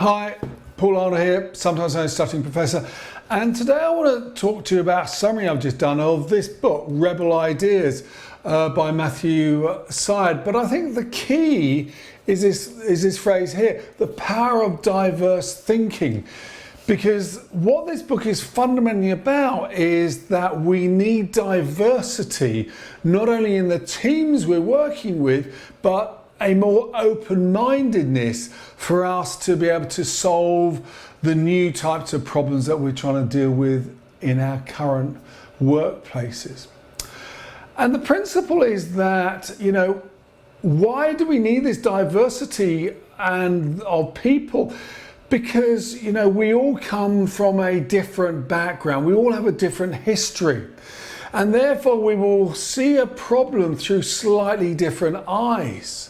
Hi, Paul Arnold here, sometimes known as Stuttering Professor, and today I want to talk to you about a summary I've just done of this book, Rebel Ideas, by Matthew Syed. But I think the key is this phrase here, the power of diverse thinking. Because what this book is fundamentally about is that we need diversity, not only in the teams we're working with, but a more open-mindedness for us to be able to solve the new types of problems that we're trying to deal with in our current workplaces. And the principle is that, why do we need this diversity and of people? Because, we all come from a different background. We all have a different history. And therefore we will see a problem through slightly different eyes.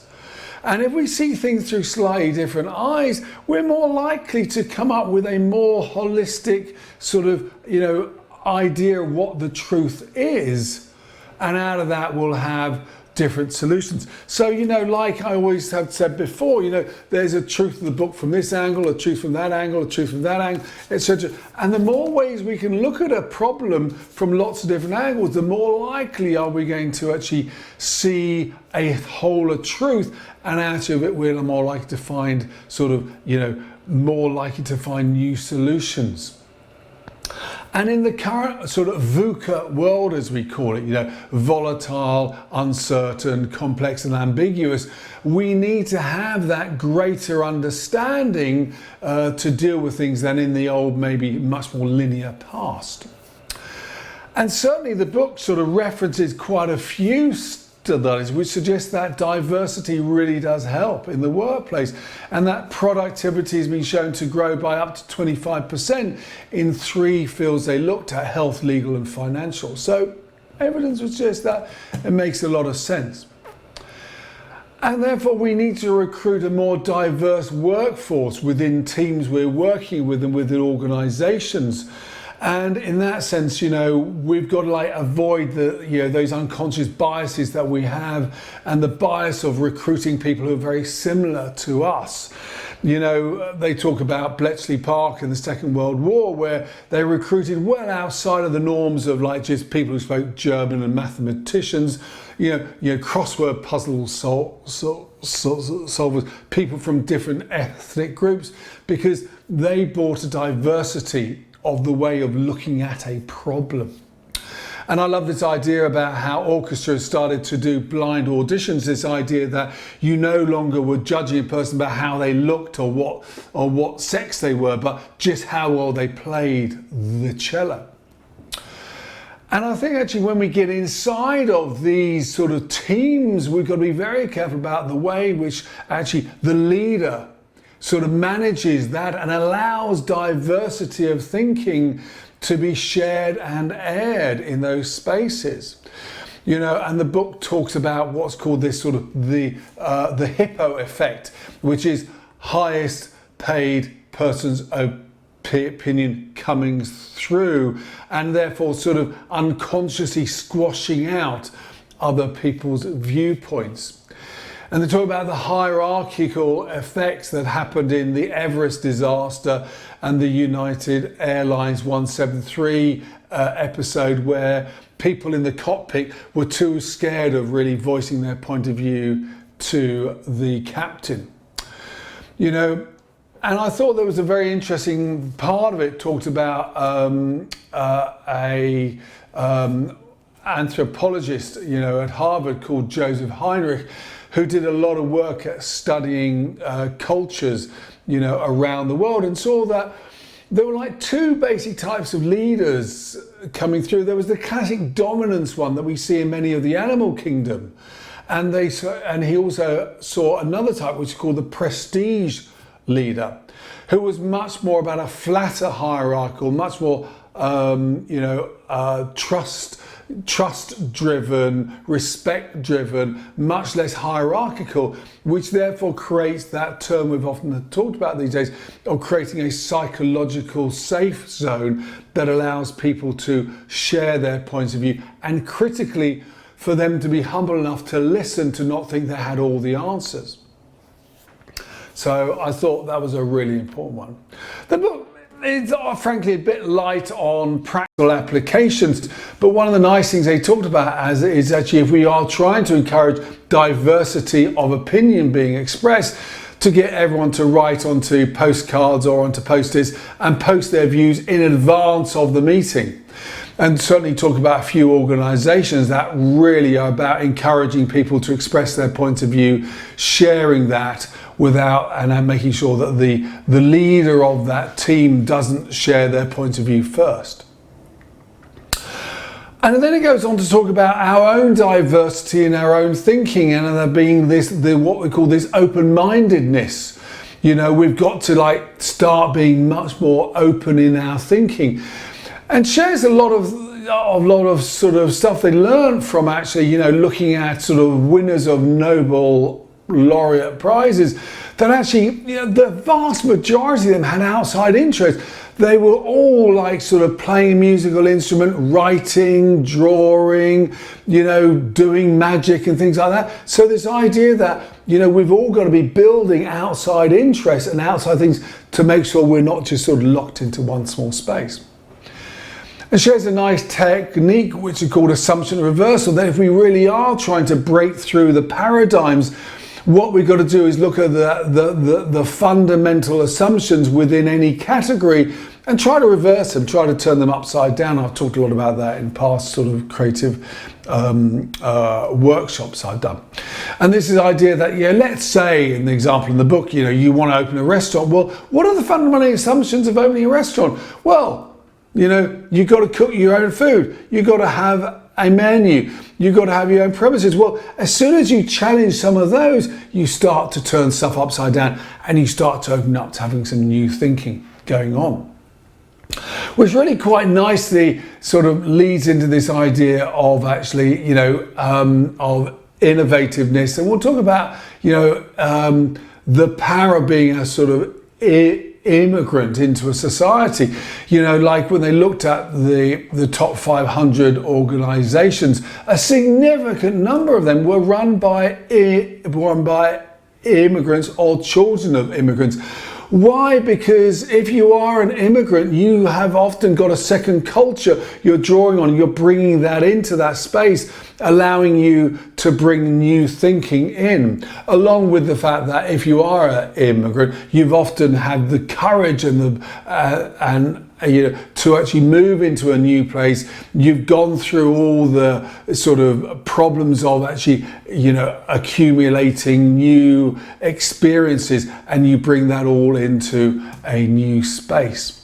And if we see things through slightly different eyes, we're more likely to come up with a more holistic sort of, idea of what the truth is. And out of that, we'll have different solutions. So, like I always have said before, there's a truth of the book from this angle, a truth from that angle, a truth from that angle, etc. And the more ways we can look at a problem from lots of different angles, the more likely are we going to actually see a whole of truth, and out of it we're more likely to find more likely to find new solutions. And in the current sort of VUCA world, as we call it, volatile, uncertain, complex and ambiguous, we need to have that greater understanding to deal with things than in the old, maybe much more linear past. And certainly the book sort of references quite a few studies which suggest that diversity really does help in the workplace, and that productivity has been shown to grow by up to 25% in 3 fields they looked at: health, legal and financial. So evidence would suggest that it makes a lot of sense. And therefore we need to recruit a more diverse workforce within teams we're working with and within organizations. And in that sense, we've got to avoid those unconscious biases that we have, and the bias of recruiting people who are very similar to us. They talk about Bletchley Park in the Second World War, where they recruited well outside of the norms of just people who spoke German and mathematicians, crossword puzzle solvers, people from different ethnic groups, because they brought a diversity of the way of looking at a problem. And I love this idea about how orchestras started to do blind auditions, this idea that you no longer were judging a person about how they looked or what sex they were, but just how well they played the cello. And I think actually when we get inside of these sort of teams, we've got to be very careful about the way in which actually the leader sort of manages that and allows diversity of thinking to be shared and aired in those spaces. And the book talks about what's called this sort of the hippo effect, which is highest paid person's opinion coming through, and therefore sort of unconsciously squashing out other people's viewpoints. And they talk about the hierarchical effects that happened in the Everest disaster and the United Airlines 173 episode, where people in the cockpit were too scared of really voicing their point of view to the captain. And I thought there was a very interesting part of it, talked about a anthropologist, at Harvard called Joseph Heinrich, who did a lot of work at studying cultures, around the world, and saw that there were 2 basic types of leaders coming through. There was the classic dominance one that we see in many of the animal kingdom, and he also saw another type which is called the prestige leader, who was much more about a flatter hierarchical, much more trust-driven, respect-driven, much less hierarchical, which therefore creates that term we've often talked about these days of creating a psychological safe zone that allows people to share their points of view, and critically for them to be humble enough to listen, to not think they had all the answers. So I thought that was a really important one. The book is frankly a bit light on practical applications, but one of the nice things they talked about is actually if we are trying to encourage diversity of opinion being expressed, to get everyone to write onto postcards or onto post-its and post their views in advance of the meeting. And certainly talk about a few organisations that really are about encouraging people to express their point of view, sharing that without, and then making sure that the leader of that team doesn't share their point of view first. And then it goes on to talk about our own diversity and our own thinking, and there being what we call this open-mindedness. You know, we've got to start being much more open in our thinking, and shares a lot of sort of stuff they learned from actually, you know, looking at sort of winners of Nobel laureate prizes, that actually, you know, the vast majority of them had outside interest. They were all sort of playing a musical instrument, writing, drawing, you know, doing magic and things like that. So this idea that, you know, we've all got to be building outside interests and outside things to make sure we're not just sort of locked into one small space. And shares a nice technique which is called assumption reversal, that if we really are trying to break through the paradigms, what we've got to do is look at the fundamental assumptions within any category and try to reverse them, try to turn them upside down. I've talked a lot about that in past sort of creative workshops I've done. And this is the idea that, yeah, let's say in the example in the book, you know, you want to open a restaurant. Well, what are the fundamental assumptions of opening a restaurant? Well, you know, you've got to cook your own food. You've got to have a menu. You've got to have your own premises. Well, as soon as you challenge some of those, you start to turn stuff upside down and you start to open up to having some new thinking going on. Which really quite nicely sort of leads into this idea of actually, you know, of innovativeness. And we'll talk about, you know, the power of being a sort of immigrant into a society. You know, like when they looked at the top 500 organizations, a significant number of them were run by immigrants or children of immigrants. Why? Because if you are an immigrant, you have often got a second culture you're drawing on. You're bringing that into that space, allowing you to bring new thinking in, along with the fact that if you are an immigrant, you've often had the courage and you know, to actually move into a new place. You've gone through all the sort of problems of actually, you know, accumulating new experiences, and you bring that all into a new space.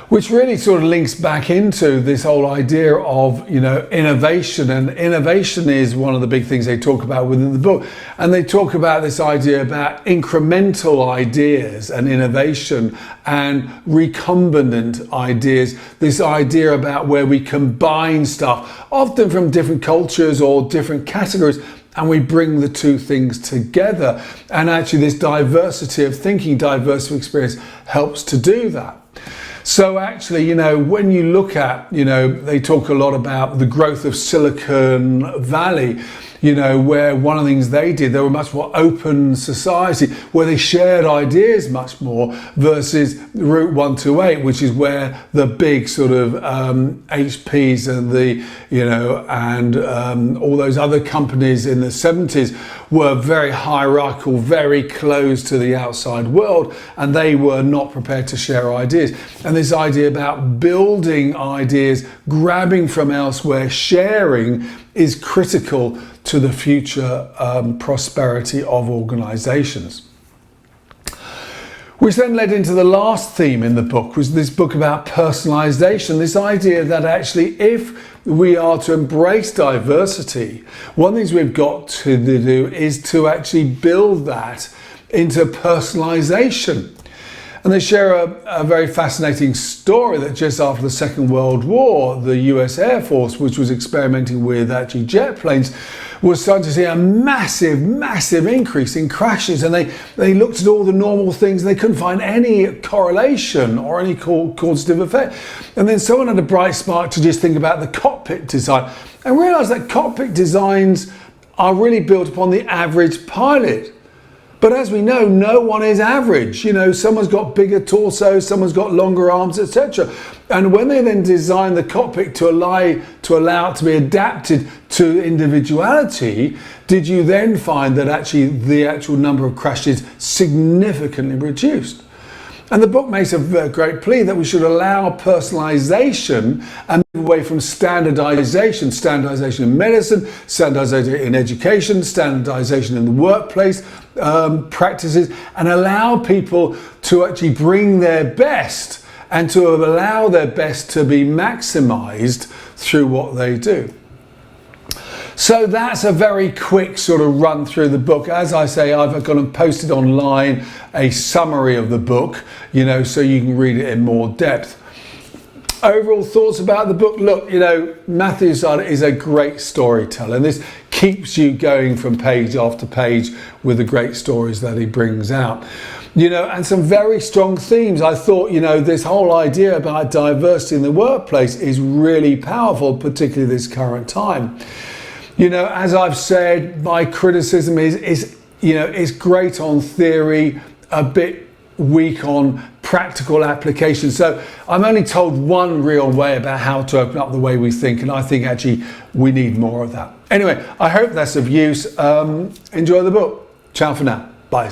Which really sort of links back into this whole idea of, you know, innovation. And innovation is one of the big things they talk about within the book. And they talk about this idea about incremental ideas and innovation and recombinant ideas. This idea about where we combine stuff, often from different cultures or different categories, and we bring the two things together. And actually this diversity of thinking, diversity of experience helps to do that. So actually, you know, when you look at, you know, they talk a lot about the growth of Silicon Valley, you know, where one of the things they did, they were a much more open society where they shared ideas much more, versus Route 128, which is where the big sort of HPs and the, you know, and all those other companies in the 70s were very hierarchical, very close to the outside world, and they were not prepared to share ideas. And this idea about building ideas, grabbing from elsewhere, sharing is critical to the future prosperity of organizations. Which then led into the last theme in the book, was this book about personalization, this idea that actually if we are to embrace diversity, one of the things we've got to do is to actually build that into personalization. And they share a very fascinating story that just after the Second World War, the US Air Force, which was experimenting with actually jet planes, was starting to see a massive increase in crashes. And they looked at all the normal things and they couldn't find any correlation or any causative effect. And then someone had a bright spark to just think about the cockpit design and realized that cockpit designs are really built upon the average pilot. But as we know, no one is average. You know, someone's got bigger torso, someone's got longer arms, etc. And when they then design the cockpit to allow it to be adapted to individuality, did you then find that actually the actual number of crashes significantly reduced? And the book makes a great plea that we should allow personalization and move away from standardization in medicine, standardization in education, standardization in the workplace practices, and allow people to actually bring their best and to allow their best to be maximized through what they do. So that's a very quick sort of run through the book. As I say, I've gone and posted online a summary of the book, you know, so you can read it in more depth. Overall thoughts about the book? Look, you know, Matthew Syed is a great storyteller, and this keeps you going from page after page with the great stories that he brings out. You know, and some very strong themes. I thought, you know, this whole idea about diversity in the workplace is really powerful, particularly this current time. You know, as I've said, my criticism is you know, it's great on theory, a bit weak on practical application. So I'm only told one real way about how to open up the way we think, and I think actually we need more of that. Anyway, I hope that's of use. Enjoy the book. Ciao for now. Bye.